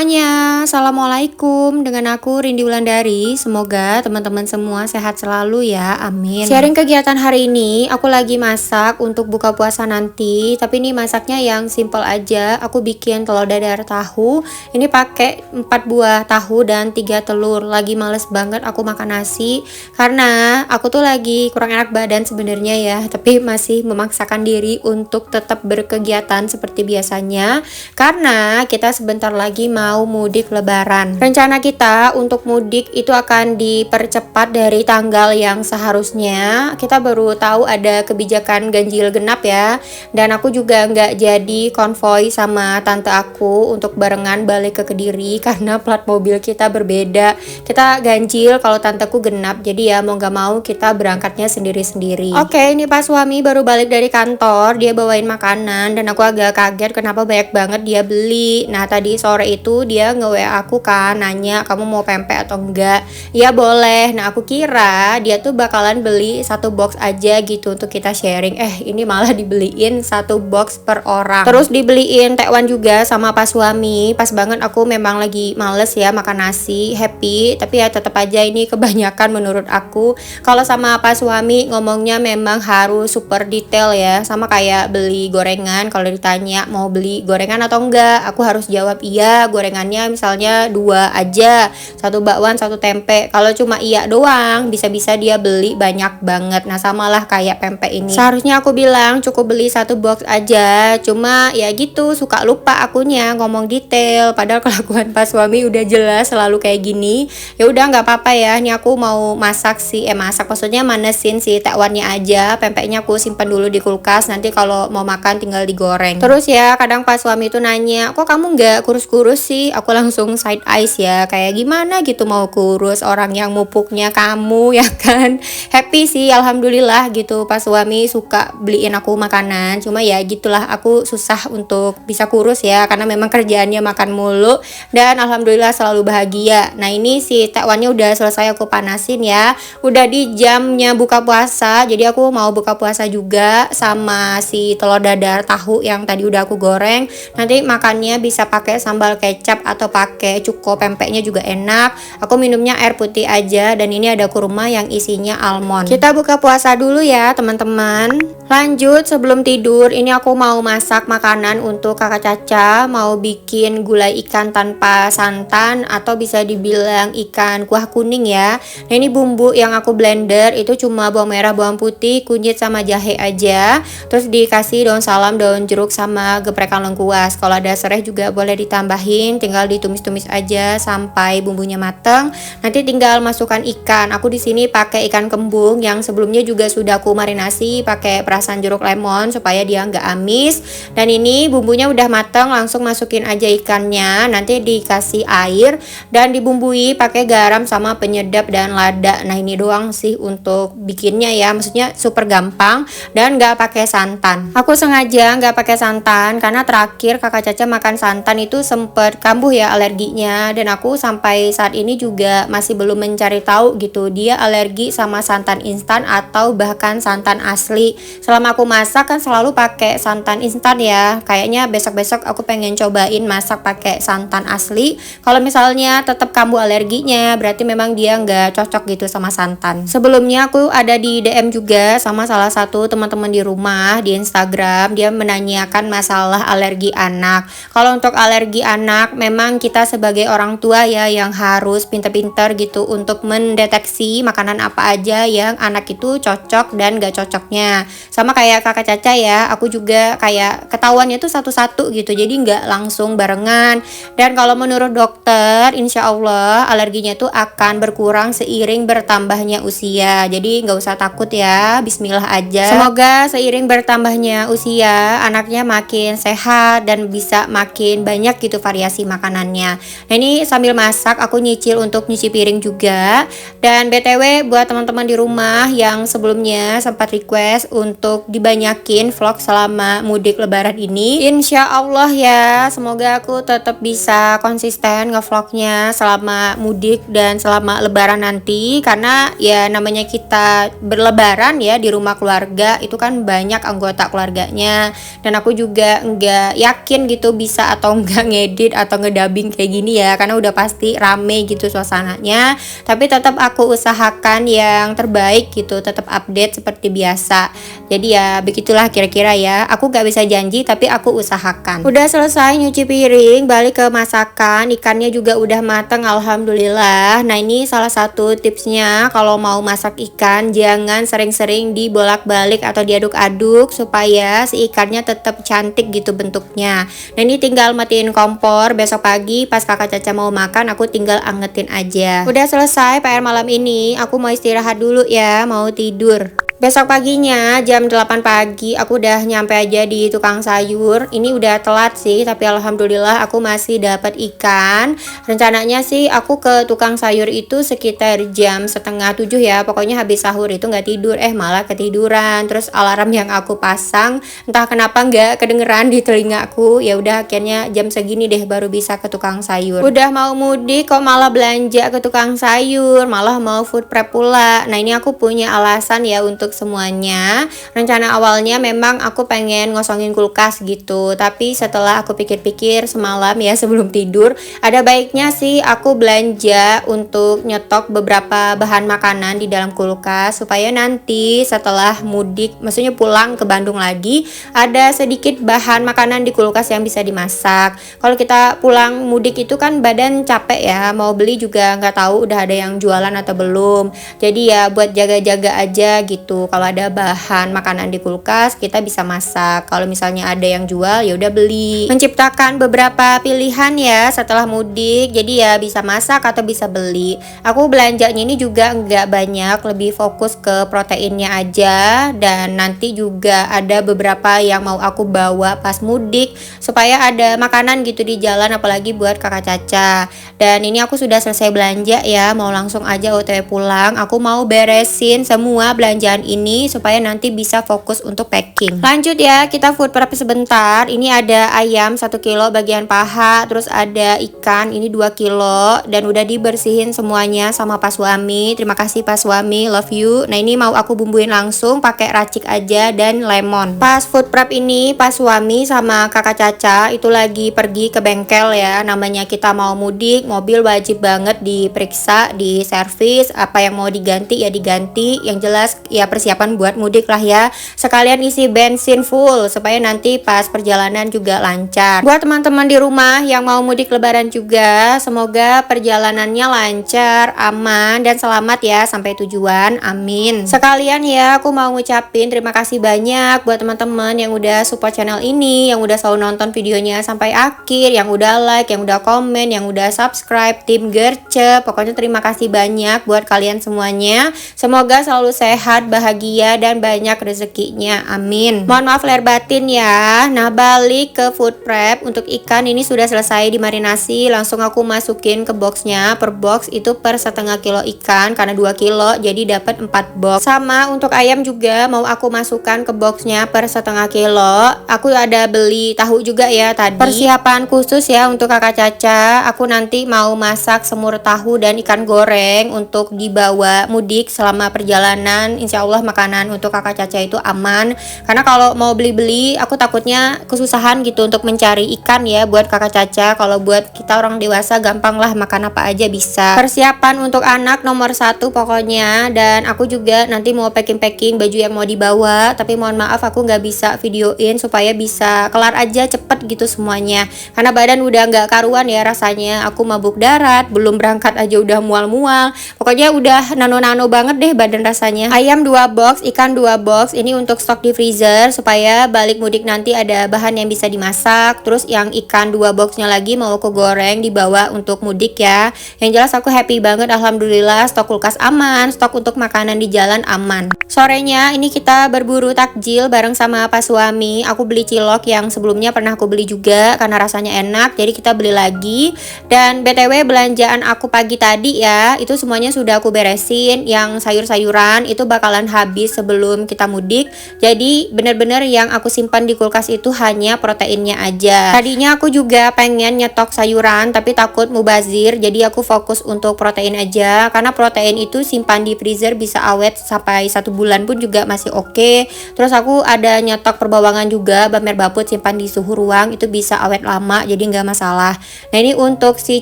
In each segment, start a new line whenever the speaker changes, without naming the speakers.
semuanya, Assalamualaikum. Dengan aku Rindi Wulandari. Semoga teman-teman semua sehat selalu ya, amin. Sharing kegiatan hari ini, aku lagi masak untuk buka puasa nanti. Tapi ini masaknya yang simple aja. Aku bikin telur dadar tahu. Ini pakai 4 buah tahu dan 3 telur. Lagi males banget aku makan nasi karena aku tuh lagi kurang enak badan sebenarnya ya. Tapi masih memaksakan diri untuk tetap berkegiatan seperti biasanya karena kita sebentar lagi mau mudik lebaran. Rencana kita untuk mudik itu akan dipercepat dari tanggal yang seharusnya. Kita baru tahu ada kebijakan ganjil genap ya. Dan aku juga nggak jadi konvoy sama tante aku untuk barengan balik ke Kediri karena plat mobil kita berbeda. Kita ganjil kalau tanteku genap. Jadi ya mau nggak mau kita berangkatnya sendiri-sendiri. Oke, ini pas suami baru balik dari kantor, dia bawain makanan dan aku agak kaget kenapa banyak banget dia beli. Nah tadi sore itu dia nge-WA aku kan, nanya kamu mau pempek atau enggak. Ya boleh. Nah aku kira dia tuh bakalan beli 1 box aja gitu untuk kita sharing. Ini malah dibeliin 1 box per orang. Terus dibeliin tekwan juga sama pas suami. Pas banget aku memang lagi males ya makan nasi, happy. Tapi ya tetap aja ini kebanyakan menurut aku. Kalau sama pas suami ngomongnya memang harus super detail ya. Sama kayak beli gorengan, kalau ditanya mau beli gorengan atau enggak, aku harus jawab iya. Gorengannya misalnya 2 aja, 1 bakwan 1 tempe. Kalau cuma iya doang, bisa-bisa dia beli banyak banget. Nah samalah kayak pempek ini, seharusnya aku bilang cukup beli 1 box aja, cuma ya gitu suka lupa akunya ngomong detail. Padahal kelakuan pas suami udah jelas selalu kayak gini. Ya udah nggak apa-apa ya, ini aku mau masak sih, masak maksudnya manesin si tekwannya aja. Pempeknya aku simpan dulu di kulkas, nanti kalau mau makan tinggal digoreng. Terus ya kadang pas suami itu nanya, kok kamu nggak kurus-kurus sih? Aku langsung side eyes ya, kayak gimana gitu mau kurus, orang yang mupuknya kamu ya kan. Happy sih alhamdulillah gitu pas suami suka beliin aku makanan. Cuma ya gitulah, aku susah untuk bisa kurus ya karena memang kerjaannya makan mulu, dan alhamdulillah selalu bahagia. Nah ini si tekwannya udah selesai aku panasin ya, udah di jamnya buka puasa. Jadi aku mau buka puasa juga sama si telur dadar tahu yang tadi udah aku goreng. Nanti makannya bisa pakai sambal kecap atau pakai cuko, pempeknya juga enak. Aku minumnya air putih aja, dan ini ada kurma yang isinya almond. Kita buka puasa dulu ya teman-teman. Lanjut, sebelum tidur ini aku mau masak makanan untuk kakak Caca. Mau bikin gulai ikan tanpa santan atau bisa dibilang ikan kuah kuning ya. Nah ini bumbu yang aku blender itu cuma bawang merah, bawang putih, kunyit sama jahe aja. Terus dikasih daun salam, daun jeruk sama geprekan lengkuas. Kalau ada serai juga boleh ditambahin, tinggal ditumis-tumis aja sampai bumbunya mateng. Nanti tinggal masukkan ikan. Aku di sini pakai ikan kembung yang sebelumnya juga sudah aku marinasi pakai perasan jeruk lemon supaya dia nggak amis. Dan ini bumbunya udah mateng, langsung masukin aja ikannya. Nanti dikasih air dan dibumbui pakai garam sama penyedap dan lada. Nah ini doang sih untuk bikinnya ya, maksudnya super gampang dan nggak pakai santan. Aku sengaja nggak pakai santan karena terakhir kakak Caca makan santan itu sempet kambuh ya alerginya, dan aku sampai saat ini juga masih belum mencari tahu gitu dia alergi sama santan instan atau bahkan santan asli. Selama aku masak kan selalu pakai santan instan ya. Kayaknya besok-besok aku pengen cobain masak pakai santan asli. Kalau misalnya tetap kambuh alerginya, berarti memang dia nggak cocok gitu sama santan. Sebelumnya aku ada di DM juga sama salah satu teman-teman di rumah di Instagram. Dia menanyakan masalah alergi anak. Kalau untuk alergi anak, memang kita sebagai orang tua ya yang harus pinter-pinter gitu untuk mendeteksi makanan apa aja yang anak itu cocok dan gak cocoknya. Sama kayak kakak Caca ya, aku juga kayak ketahuannya tuh satu-satu gitu, jadi nggak langsung barengan. Dan kalau menurut dokter, insya Allah alerginya tuh akan berkurang seiring bertambahnya usia. Jadi nggak usah takut ya, bismillah aja. Semoga seiring bertambahnya usia, anaknya makin sehat dan bisa makin banyak gitu variasi makanannya. Nah ini sambil sambil masak aku nyicil untuk nyuci piring juga. Dan BTW buat teman-teman di rumah yang sebelumnya sempat request untuk dibanyakin vlog selama mudik lebaran ini, insya Allah ya, semoga aku tetap bisa konsisten ngevlognya selama mudik dan selama lebaran nanti. Karena ya namanya kita berlebaran ya di rumah keluarga, itu kan banyak anggota keluarganya, dan aku juga nggak yakin gitu bisa atau nggak ngedit atau ngedubbing kayak gini ya, karena udah pasti rame gitu suasananya. Tapi tetap aku usahakan yang terbaik gitu, tetap update seperti biasa. Jadi ya begitulah kira-kira ya, aku nggak bisa janji tapi aku usahakan. Udah selesai nyuci piring, balik ke masakan. Ikannya juga udah mateng alhamdulillah. Nah ini salah satu tipsnya kalau mau masak ikan, jangan sering-sering dibolak-balik atau diaduk-aduk supaya si ikannya tetap cantik gitu bentuknya. Nah ini tinggal matiin kompor, besok pagi pas kakak Caca mau makan aku tinggal angetin aja. Udah selesai PR malam ini, aku mau istirahat dulu ya, mau tidur. Besok paginya jam 8 pagi aku udah nyampe aja di tukang sayur. Ini udah telat sih, tapi alhamdulillah aku masih dapat ikan. Rencananya sih aku ke tukang sayur itu sekitar jam setengah 7 ya. Pokoknya habis sahur itu nggak tidur, malah ketiduran. Terus alarm yang aku pasang entah kenapa nggak kedengeran di telingaku. Ya udah akhirnya jam segini deh baru bisa ke tukang sayur. Udah mau mudik kok malah belanja ke tukang sayur, malah mau food prep pula. Nah ini aku punya alasan ya untuk semuanya. Rencana awalnya memang aku pengen ngosongin kulkas gitu, tapi setelah aku pikir-pikir semalam ya sebelum tidur, ada baiknya sih aku belanja untuk nyetok beberapa bahan makanan di dalam kulkas supaya nanti setelah mudik, maksudnya pulang ke Bandung lagi, ada sedikit bahan makanan di kulkas yang bisa dimasak. Kalau kita pulang mudik itu kan badan capek ya, mau beli juga nggak tahu udah ada yang jualan atau belum. Jadi ya buat jaga-jaga aja gitu. Kalau ada bahan makanan di kulkas kita bisa masak. Kalau misalnya ada yang jual ya udah beli. Menciptakan beberapa pilihan ya setelah mudik. Jadi ya bisa masak atau bisa beli. Aku belanjanya ini juga nggak banyak, lebih fokus ke proteinnya aja. Dan nanti juga ada beberapa yang mau aku bawa pas mudik supaya ada makanan gitu di jalan, apalagi buat kakak Caca. Dan ini aku sudah selesai belanja ya, mau langsung aja OTW pulang. Aku mau beresin semua belanjaan ini supaya nanti bisa fokus untuk packing. Lanjut ya, kita food prep sebentar. Ini ada ayam 1 kilo bagian paha, terus ada ikan ini 2 kilo, dan udah dibersihin semuanya sama Pak Suami. Terima kasih Pak Suami, love you. Nah ini mau aku bumbuin langsung pakai racik aja dan lemon. Pas food prep ini Pak Suami sama kakak Caca itu lagi pergi ke bengkel ya. Namanya kita mau mudik, mobil wajib banget diperiksa, di servis, apa yang mau diganti ya diganti. Yang jelas ya persiapan buat mudik lah ya. Sekalian isi bensin full supaya nanti pas perjalanan juga lancar. Buat teman-teman di rumah yang mau mudik lebaran juga, semoga perjalanannya lancar, aman, dan selamat ya sampai tujuan. Amin. Sekalian ya aku mau ngucapin terima kasih banyak buat teman-teman yang udah support channel ini, yang udah selalu nonton videonya sampai akhir, yang udah like, yang udah komen, yang udah subscribe, tim Gerce. Pokoknya terima kasih banyak buat kalian semuanya. Semoga selalu sehat, bahagia, dan banyak rezekinya. Amin. Mohon maaf lahir batin ya. Nah balik ke food prep. Untuk ikan ini sudah selesai dimarinasi. Langsung aku masukin ke boxnya. Per box itu per setengah kilo ikan, karena 2 kilo jadi dapat 4 box. Sama untuk ayam juga mau aku masukkan ke boxnya per setengah kilo. Aku ada beli tahu juga ya tadi. Persiapan khusus ya untuk kakak Caca. Aku nanti mau masak semur tahu dan ikan goreng untuk dibawa mudik selama perjalanan. Insya Allah makanan untuk kakak Caca itu aman, karena kalau mau beli-beli aku takutnya kesusahan gitu untuk mencari ikan ya buat kakak Caca. Kalau buat kita orang dewasa gampang lah, makan apa aja bisa. Persiapan untuk anak nomor 1 pokoknya. Dan aku juga nanti mau packing baju yang mau dibawa, tapi mohon maaf aku nggak bisa videoin supaya bisa kelar aja cepet gitu semuanya, karena badan udah nggak karuan ya rasanya. Aku mabuk darat, belum berangkat aja udah mual-mual. Pokoknya udah nano-nano banget deh badan rasanya. Ayam 2 box ikan 2 box ini untuk stok di freezer supaya balik mudik nanti ada bahan yang bisa dimasak. Terus yang ikan 2 boxnya lagi mau aku goreng dibawa untuk mudik ya. Yang jelas aku happy banget, alhamdulillah stok kulkas aman, stok untuk makanan di jalan aman. Sorenya ini kita berburu takjil bareng sama pas suami. Aku beli cilok yang sebelumnya pernah aku beli juga karena rasanya enak, jadi kita beli lagi. Dan BTW belanjaan aku pagi tadi ya, itu semuanya sudah aku beresin. Yang sayur-sayuran itu bakalan habis sebelum kita mudik. Jadi bener-bener yang aku simpan di kulkas itu hanya proteinnya aja. Tadinya aku juga pengen nyetok sayuran tapi takut mubazir, jadi aku fokus untuk protein aja. Karena protein itu simpan di freezer bisa awet sampai 1 bulan pun juga masih oke. Terus aku ada nyetok perbawangan juga, Bamer Baput simpan di suhu ruang itu bisa awet lama, jadi nggak masalah. Nah ini untuk si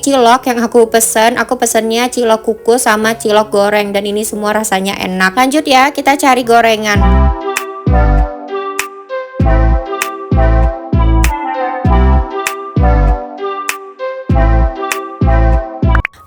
cilok yang aku pesennya cilok kukus sama cilok goreng, dan ini semua rasanya enak. Lanjut ya, kita cari gorengan.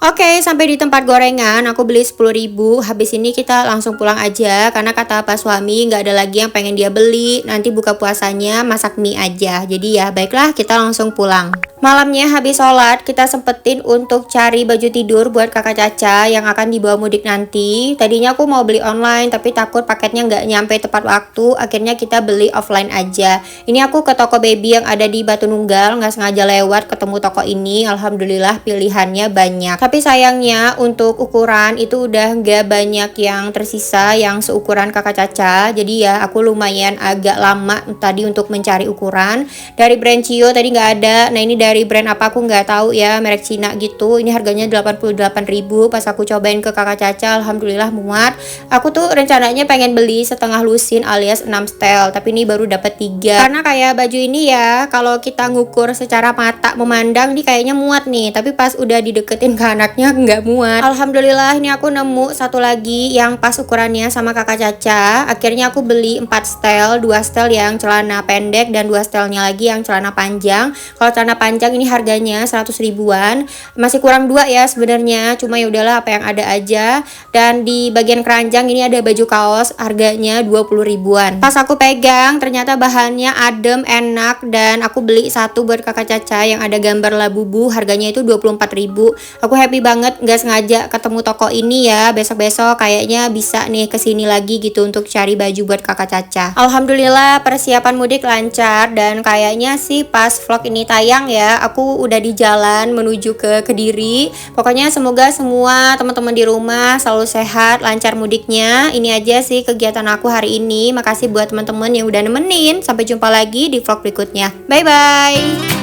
Oke, sampai di tempat gorengan aku beli 10.000. Habis ini kita langsung pulang aja karena kata Pak suami nggak ada lagi yang pengen dia beli. Nanti buka puasanya masak mie aja. Jadi ya baiklah, kita langsung pulang. Malamnya habis sholat kita sempetin untuk cari baju tidur buat kakak Caca yang akan dibawa mudik nanti. Tadinya aku mau beli online tapi takut paketnya nggak nyampe tepat waktu. Akhirnya kita beli offline aja. Ini aku ke toko baby yang ada di Batu Nunggal, nggak sengaja lewat ketemu toko ini. Alhamdulillah pilihannya banyak. Tapi sayangnya untuk ukuran itu udah nggak banyak yang tersisa yang seukuran kakak Caca. Jadi ya aku lumayan agak lama tadi untuk mencari ukuran. Dari brand Cio tadi nggak ada. Nah ini dari brand apa aku nggak tahu ya, merek Cina gitu. Ini harganya 88.000. Pas aku cobain ke kakak Caca, alhamdulillah muat. Aku tuh rencananya pengen beli setengah lusin alias 6 setel, tapi ini baru dapat 3. Karena kayak baju ini ya, kalau kita ngukur secara mata memandang nih kayaknya muat nih, tapi pas udah dideketin ke anaknya nggak muat. Alhamdulillah ini aku nemu satu lagi yang pas ukurannya sama kakak Caca. Akhirnya aku beli 4 setel, 2 setel yang celana pendek dan 2 setelnya lagi yang celana panjang. Kalau celana panjang ini harganya 100 ribuan, masih kurang 2 ya sebenarnya, cuma ya udahlah apa yang ada aja. Dan di bagian keranjang ini ada baju kaos, harganya 20 ribuan. Pas aku pegang ternyata bahannya adem, enak, dan aku beli satu buat kakak Caca yang ada gambar Labubu, harganya itu 24.000. Aku happy banget nggak sengaja ketemu toko ini ya. Besok-besok kayaknya bisa nih kesini lagi gitu untuk cari baju buat kakak Caca. Alhamdulillah persiapan mudik lancar, dan kayaknya sih pas vlog ini tayang ya, aku udah di jalan menuju ke Kediri. Pokoknya semoga semua teman-teman di rumah selalu sehat, lancar mudiknya. Ini aja sih kegiatan aku hari ini. Makasih buat teman-teman yang udah nemenin. Sampai jumpa lagi di vlog berikutnya. Bye bye.